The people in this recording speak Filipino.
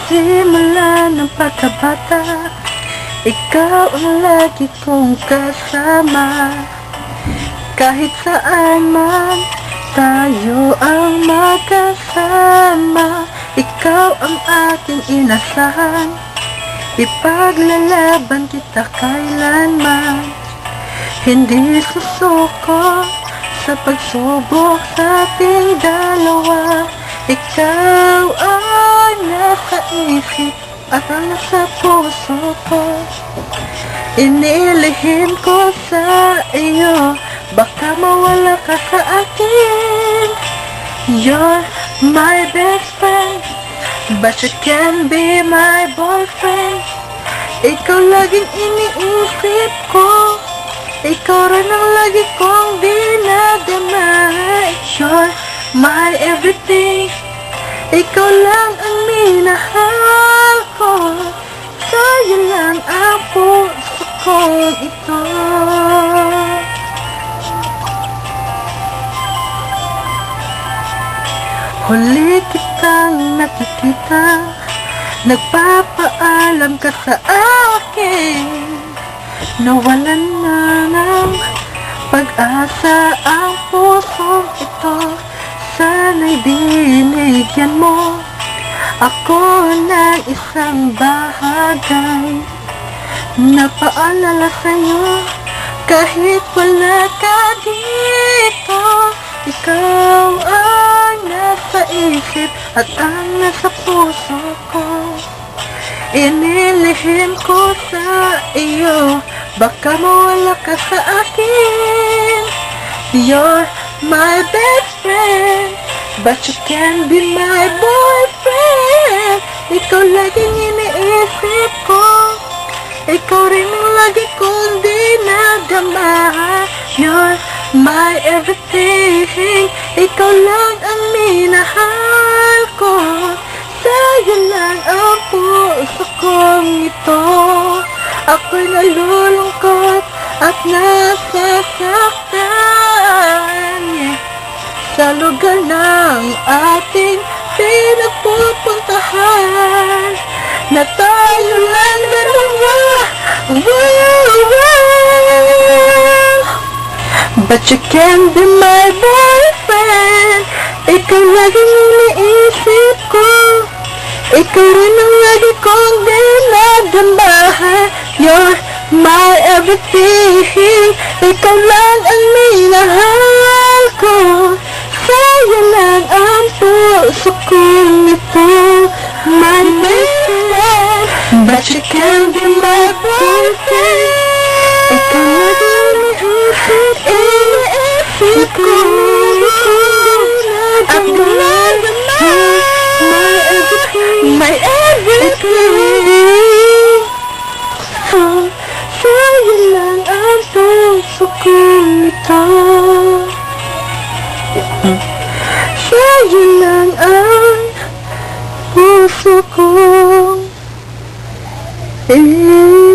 Simula ng pagkabata, ikaw ang lagi kong kasama. Kahit saan man tayo ang magkasama, ikaw ang aking inasahan. Ipaglalaban kita kailanman. Hindi susuko sa pagsubok sa ating dalawa. Ikaw ay nasa isip at nasa puso ko. Inilihim ko sa iyo, baka mawala ka sa akin. You're my best friend, but you can be my boyfriend. Ikaw laging iniisip ko, ikaw rin ang lagi kong dinadama. You're my everything, ikaw lang ang minahal ko. Sa'yo lang ang puso kong ito. Huli kitang nakikita, nagpapaalam ka sa akin. Nawalan na ng pag-asa ang pusong ito. Sana'y binigyan mo ako ng isang bahagay na paalala sa'yo. Kahit wala ka dito, ikaw ang nasa isip at ang nasa puso ko. Inilihim ko sa iyo, baka mawala ka sa akin. You're my best friend, but you can be my boyfriend. Ikaw laging iniisip ko, ikaw rin ang lagi kong dinadama. You're my everything, ikaw lang ang minahal ko. Sa'yo lang ang puso kong ito. Ako'y nalulungkot at nasasaktan sa lugar ng ating pinagpupuntahan, na tayo lang dalawa. But you can be my boyfriend. Ikaw laging iniisip ko, ikaw rin ang lagi kong dinadama. You're my everything, ikaw lang ang minahal ko. Sa'yo lang ang puso kong ito. My best friend, but you can be my boyfriend. Ikaw laging iniisip ko, ako lang my everything, my everything. Sa'yo lang ang puso kong ito. Sa'yo lang ang puso kong ito.